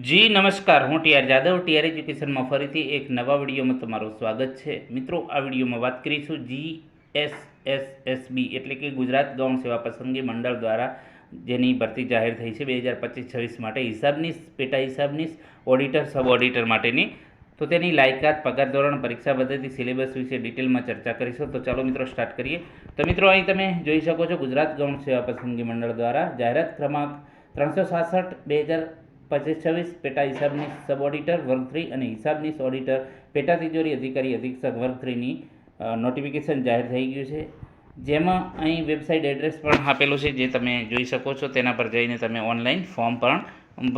જી નમસ્કાર, હું TR Jadav TR એજ્યુકેશનમાં ફરીથી એક નવા વિડીયોમાં તમારું સ્વાગત છે. મિત્રો, આ વિડીયોમાં વાત કરીશું GSSSB એટલે કે ગુજરાત ગૌણ સેવા પસંદગી મંડળ દ્વારા જેની ભરતી જાહેર થઈ છે 2025-26 માટે હિસાબનીશ, પેટા હિસાબનીશ, ઓડિટર, સબ ઓડિટર માટેની. તો તેની લાયકાત, પગાર ધોરણ, પરીક્ષા પદ્ધતિ, સિલેબસ વિશે ડિટેલમાં ચર્ચા કરીશું. તો ચાલો મિત્રો સ્ટાર્ટ કરીએ. તો મિત્રો, અહીં તમે જોઈ શકો છો ગુજરાત ગૌણ સેવા પસંદગી મંડળ દ્વારા જાહેરાત ક્રમાંક 367/2025 પેટા હિસાબનીશ સબ ઓડિટર વર્ગ 3 અને હિસાબનીશ ઓડિટર પેટા તિજોરી અધિકારી અધિક્ષક વર્ગ 3ની નોટિફિકેશન જાહેર થઈ ગયું છે. જેમાં અહીં વેબસાઇટ એડ્રેસ પણ આપેલું છે, જે તમે જોઈ શકો છો. તેના પર જઈને તમે ઓનલાઈન ફોર્મ પણ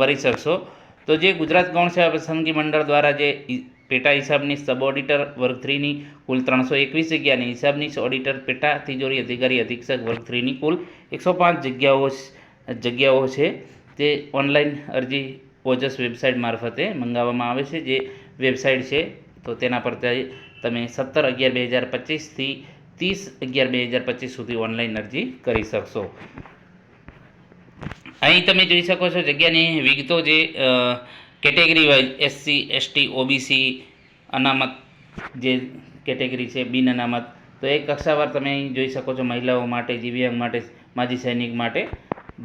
ભરી શકશો. તો જે ગુજરાત ગૌણ સેવા પસંદગી મંડળ દ્વારા જે પેટા હિસાબનીશ સબ ઓડિટર વર્ગ 3ની કુલ 321 જગ્યા અને હિસાબનીશ ઓડિટર પેટા તિજોરી અધિકારી અધિક્ષક વર્ગ 3ની કુલ 105 જગ્યાઓ છે. તે ઓનલાઈન અરજી ઓજસ વેબસાઇટ મારફતે મંગાવવામાં આવે છે. જે વેબસાઇટ છે તો તેના પર તમે 17/11/2025થી 30/11/2025 સુધી ઓનલાઈન અરજી કરી શકશો. અહીં તમે જોઈ શકો છો જગ્યાની વિગતો, જે category wise SC, ST, OBC, અનામત જે કેટેગરી છે, બિન અનામત. તો એક કક્ષાવાર તમે અહીં જોઈ શકો છો મહિલાઓ માટે, દિવ્યાંગ માટે, માજી સૈનિક માટે,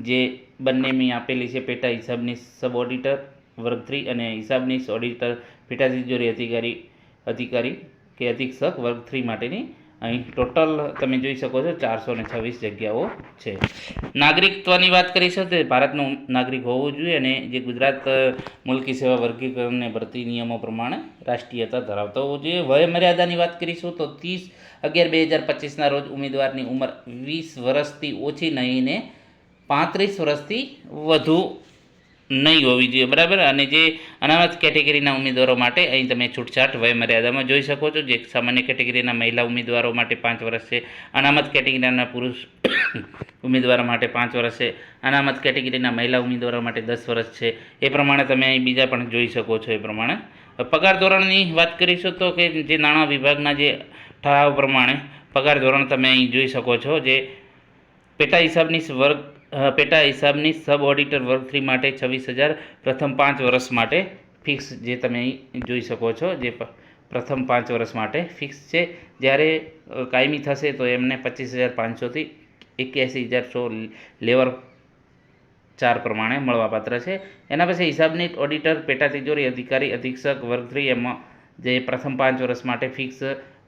જે બંનેની આપેલી છે પેટા હિસાબનીશ સબ ઓડિટર વર્ગ 3 અને હિસાબનીશ ઓડિટર પેટા તિજોરી અધિકારી કે અધિક્ષક વર્ગ 3 માટેની અહીં ટોટલ તમે જોઈ શકો છો 426 જગ્યાઓ છે. નાગરિકત્વની વાત કરીશું તો ભારતનો નાગરિક હોવો જોઈએ અને જે ગુજરાત મુલકી સેવા વર્ગીકરણ અને ભરતી નિયમો પ્રમાણે રાષ્ટ્રીયતા ધરાવતો હોવો જોઈએ. વય મર્યાદાની વાત કરીશું તો 30/11/2025ના રોજ ઉમેદવારની ઉંમર 20 વર્ષથી ઓછી નહીં ને 35 વર્ષથી વધુ નહીં હોવી જોઈએ, બરાબર. અને જે અનામત કેટેગરીના ઉમેદવારો માટે અહીં તમે છૂટછાટ વય મર્યાદામાં જોઈ શકો છો. જે સામાન્ય કેટેગરીના મહિલા ઉમેદવારો માટે 5 વર્ષ છે, અનામત કેટેગરીના પુરુષ ઉમેદવારો માટે 5 વર્ષ છે, અનામત કેટેગરીના મહિલા ઉમેદવારો માટે 10 વર્ષ છે. એ પ્રમાણે તમે અહીં બીજા પણ જોઈ શકો છો. એ પ્રમાણે પગાર ધોરણની વાત કરીશું તો કે જે નાણાં વિભાગના જે ઠરાવ પ્રમાણે પગાર ધોરણ તમે અહીં જોઈ શકો છો. જે પેટા હિસાબનીશ સબ ઓડિટર વર્ગ 3 માટે 26,000 પ્રથમ 5 વર્ષ માટે ફિક્સ, જે તમે અહીં જોઈ શકો છો. જે પ્રથમ 5 વર્ષ માટે ફિક્સ છે. જ્યારે કાયમી થશે તો એમને 25,500થી 81,100 લેવલ 4 પ્રમાણે મળવાપાત્ર છે. એના પછી હિસાબનીશ ઓડિટર પેટા તિજોરી અધિકારી અધિક્ષક વર્ગ 3, એમાં જે પ્રથમ 5 વર્ષ માટે ફિક્સ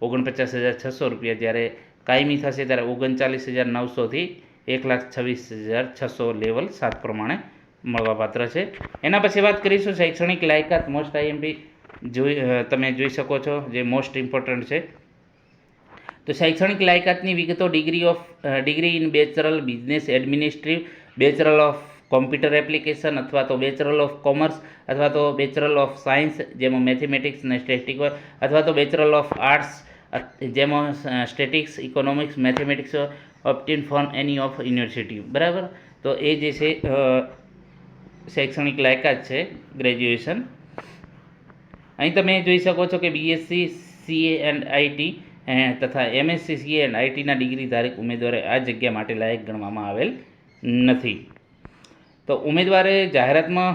49,600 રૂપિયા, જ્યારે કાયમી થશે ત્યારે 39,900થી 1,26,600 લેવલ 7 પ્રમાણે મળવાપાત્ર છે. એના પછી વાત કરીશું શૈક્ષણિક લાયકાત. મોસ્ટ IMP તમે જોઈ શકો છો, જે મોસ્ટ ઇમ્પોર્ટન્ટ છે. તો શૈક્ષણિક લાયકાતની વિગતો degree in bachelor business administrative, bachelor of computer application અથવા તો બેચરલ ઓફ કોમર્સ અથવા તો બેચરલ ઓફ સાયન્સ, જેમાં મેથેમેટિક્સ અને સ્ટેટિક હોય, અથવા તો બેચરલ ઓફ આર્ટ્સ, જેમાં statics, economics, mathematics obtain from any of university, બરાબર. તો એ જે છે શૈક્ષણિક લાયકાત છે, ગ્રેજ્યુએશન. અહીં તમે જોઈ શકો છો કે BSc CA એન્ડ IT તથા MSc CA એન્ડ ITના ડિગ્રી ધારક ઉમેદવારે આ જગ્યા માટે લાયક ગણવામાં આવેલ નથી. તો ઉમેદવારે જાહેરાતમાં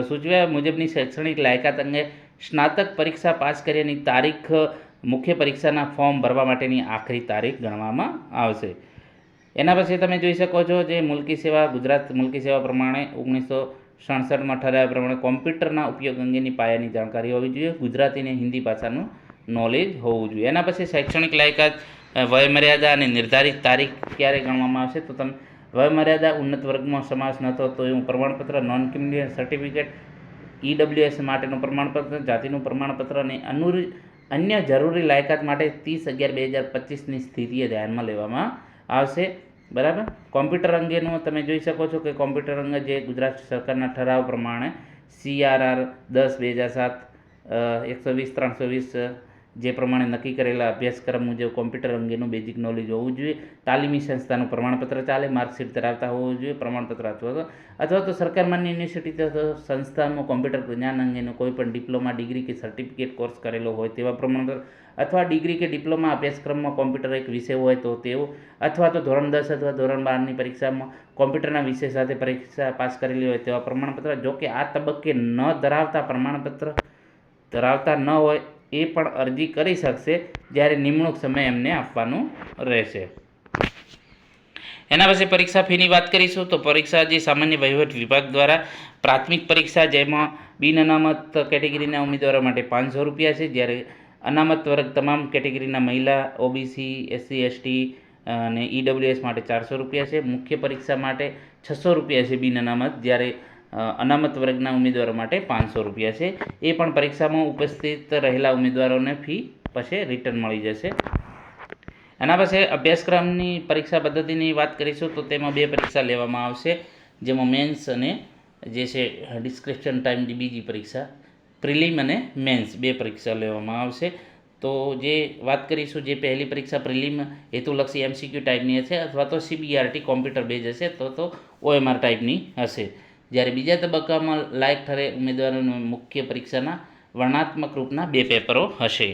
સૂચવ્યા મુજબની શૈક્ષણિક લાયકાત અંગે સ્નાતક પરીક્ષા પાસ કર્યાની તારીખ મુખ્ય પરીક્ષાના ફોર્મ ભરવા માટેની આખરી તારીખ ગણવામાં આવશે. એના પછી તમે જોઈ શકો છો જે ગુજરાત મુલકી સેવા પ્રમાણે 1967માં ઠરાવ્યા પ્રમાણે કોમ્પ્યુટરના ઉપયોગ અંગેની પાયાની જાણકારી હોવી જોઈએ. ગુજરાતી અને હિન્દી ભાષાનું નોલેજ હોવું જોઈએ. એના પછી શૈક્ષણિક લાયકાત, વયમર્યાદા અને નિર્ધારિત તારીખ ક્યારે ગણવામાં આવશે. તો તમે વયમર્યાદા ઉન્નત વર્ગમાં સમાવેશ ન થતો એવું પ્રમાણપત્ર, નોન ક્રિમિનલ સર્ટિફિકેટ, EWS માટેનું પ્રમાણપત્ર, જાતિનું પ્રમાણપત્ર અને અન્ય જરૂરી લાયકાત માટે 30/11/2025ની સ્થિતિએ ધ્યાનમાં લેવામાં આવશે, બરાબર. કોમ્પ્યુટર અંગેનું તમે જોઈ શકો છો કે કોમ્પ્યુટર અંગે જે ગુજરાત સરકારના ઠરાવ પ્રમાણે CRR 10/2007, 120/320 જે પ્રમાણે નક્કી કરેલા અભ્યાસક્રમ મુજબ કોમ્પ્યુટર અંગેનું બેઝિક નોલેજ હોવું જોઈએ, તાલીમી સંસ્થાનું પ્રમાણપત્ર ચાલે, માર્કશીટ ધરાવતા હોવું જોઈએ, પ્રમાણપત્ર અથવા તો સરકાર માન્ય યુનિવર્સિટી અથવા સંસ્થામાં કોમ્પ્યુટર જ્ઞાન અંગેનું કોઈ પણ ડિપ્લોમા, ડિગ્રી કે સર્ટિફિકેટ કોર્સ કરેલો હોય તેવા પ્રમાણપત્ર, અથવા ડિગ્રી કે ડિપ્લોમા અભ્યાસક્રમમાં કોમ્પ્યુટર એક વિષય હોય તો તેઓ, અથવા તો ધોરણ 10 અથવા ધોરણ 12ની પરીક્ષામાં કોમ્પ્યુટરના વિષય સાથે પરીક્ષા પાસ કરેલી હોય તેવા પ્રમાણપત્ર. જો કે આ તબક્કે ન ધરાવતા પ્રમાણપત્ર ધરાવતા ન હોય એ પણ અરજી કરી શકશે, જ્યારે નિમણૂક સમય એમને આપવાનું રહેશે. એના પછી પરીક્ષા ફીની વાત કરીશું તો પરીક્ષા જે સામાન્ય વહીવટ વિભાગ દ્વારા પ્રાથમિક પરીક્ષા, જેમાં બિન અનામત કેટેગરીના ઉમેદવારો માટે 500 રૂપિયા છે, જ્યારે અનામત વર્ગ તમામ કેટેગરીના મહિલા, ઓબીસી, એસસી, એસટી અને ઈડબ્લ્યુએસ માટે 400 રૂપિયા છે. મુખ્ય પરીક્ષા માટે 600 રૂપિયા છે બિન અનામત, જ્યારે અનામત વર્ગના ઉમેદવારો માટે 500 રૂપિયા છે. એ પણ પરીક્ષામાં ઉપસ્થિત રહેલા ઉમેદવારોને ફી પછી રિટર્ન મળી જશે. એના પછી અભ્યાસક્રમની પરીક્ષા પદ્ધતિની વાત કરીશું તો તેમાં 2 પરીક્ષા લેવામાં આવશે, જેમાં મેન્સ અને જે છે ડિસ્ક્રિપ્શન ટાઈમની બીજી પરીક્ષા, પ્રિલિમ અને મેન્સ 2 પરીક્ષા લેવામાં આવશે. તો જે વાત કરીશું, જે પહેલી પરીક્ષા પ્રિલિમ હેતુલક્ષી એમસીક્યુ ટાઈપની હશે અથવા તો સીબીઆરટી કોમ્પ્યુટર બેઝ હશે તો ઓએમઆર ટાઈપની હશે. જ્યારે બીજા તબક્કામાં લાયક ઠરે ઉમેદવારોની મુખ્ય પરીક્ષાના વર્ણનાત્મક રૂપના 2 પેપરો હશે.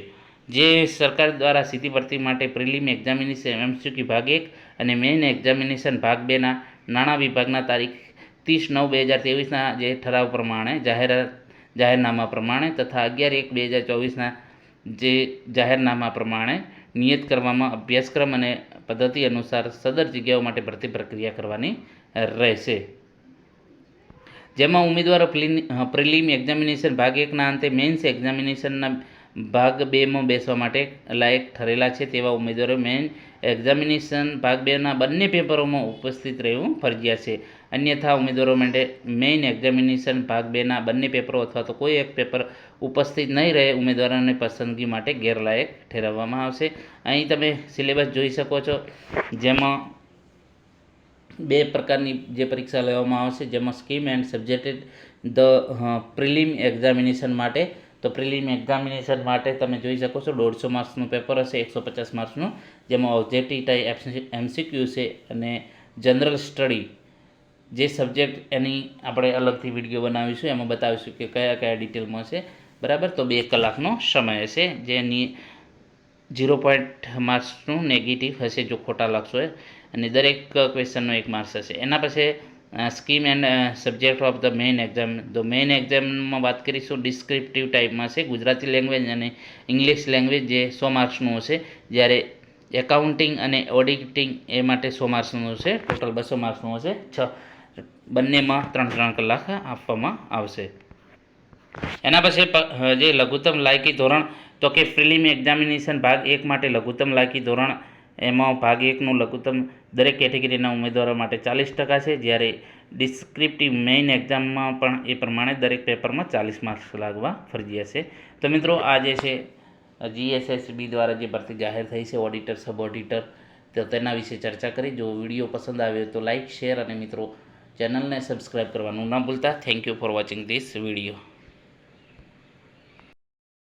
જે સરકાર દ્વારા સીધી ભરતી માટે પ્રિલિમ એક્ઝામિનેશન એમસીક્યુ ભાગ 1 અને મેઇન એક્ઝામિનેશન ભાગ 2ના નાણાં વિભાગના તારીખ 30/9/2023ના જે ઠરાવ પ્રમાણે જાહેરનામા પ્રમાણે તથા 11/1/2024ના જે જાહેરનામા પ્રમાણે નિયત કરવામાં અભ્યાસક્રમ અને પદ્ધતિ અનુસાર સદર જગ્યાઓ માટે ભરતી પ્રક્રિયા કરવાની રહેશે. જેમાં ઉમેદવારો પ્રિલિમ એક્ઝામિનેશન ભાગ 1ના અંતે મેઇન્સ એક્ઝામિનેશનના ભાગ 2માં બેસવા માટે લાયક ઠરેલા છે તેવા ઉમેદવારો મેઇન એક્ઝામિનેશન ભાગ 2ના બંને પેપરોમાં ઉપસ્થિત રહેવું ફરજિયાત છે. અન્યથા ઉમેદવારો માટે મેઇન એક્ઝામિનેશન ભાગ 2ના બંને પેપરો અથવા તો કોઈ એક પેપર ઉપસ્થિત નહીં રહે ઉમેદવારોને પસંદગી માટે ગેરલાયક ઠેરવવામાં આવશે. અહીં તમે સિલેબસ જોઈ શકો છો, જેમાં 2 પ્રકારની જે પરીક્ષા લેવામાં આવશે, જેમાં સ્કીમ એન્ડ સબ્જેક્ટેડ પ્રિલિમ એક્ઝામિનેશન માટે. તો પ્રિલિમ એક્ઝામિનેશન માટે તમે જોઈ શકો છો 150 માર્ક્સનું પેપર હશે, 150 માર્ક્સનું, જેમાં ઓબ્જેક્ટિવ ટાઈપ એમસીક્યુ છે અને જનરલ સ્ટડી જે સબ્જેક્ટ એની આપણે અલગથી વિડીયો બનાવીશું, એમાં બતાવીશું કે કયા ડિટેલમાં છે, બરાબર. તો 2 કલાકનો સમય હશે, જેની 0 માર્ક્સનું નેગેટિવ હશે જો ખોટા લખશો, અને દરેક ક્વેશ્ચનનો 1 માર્ક્સ હશે. એના પછી scheme and subject of the main exam. તો મેઇન એક્ઝામમાં વાત કરીશું ડિસ્ક્રિપ્ટિવ ટાઈપમાં છે, ગુજરાતી લેંગ્વેજ અને ઇંગ્લિશ લેંગ્વેજ જે 100 માર્ક્સનું હશે, જ્યારે એકાઉન્ટિંગ અને ઓડિટિંગ એ માટે 100 માર્ક્સનું હશે, ટોટલ 200 માર્ક્સનું હશે. બંનેમાં 3 કલાક આપવામાં આવશે. એના પછી જે લઘુત્તમ લાયકી ધોરણ, તો કે પ્રિલિમ એક્ઝામિનેશન ભાગ 1 માટે લઘુત્તમ લાયકી ધોરણ, એમાં ભાગ 1નું લઘુત્તમ દરેક કેટેગરીના ઉમેદવારો માટે 40% છે, જ્યારે ડિસ્ક્રિપ્ટિવ મેઇન એક્ઝામમાં પણ એ પ્રમાણે દરેક પેપરમાં 40 માર્ક્સ લાગવા ફરજિયાત છે. તો મિત્રો, આ જે છે જીએસએસબી દ્વારા જે ભરતી જાહેર થઈ છે ઓડિટર, સબ ઓડિટર, તો તેના વિશે ચર્ચા કરી. જો વિડીયો પસંદ આવ્યો તો લાઇક, શેર અને મિત્રો ચેનલને સબસ્ક્રાઈબ કરવાનું ના ભૂલતા. Thank you for watching this video.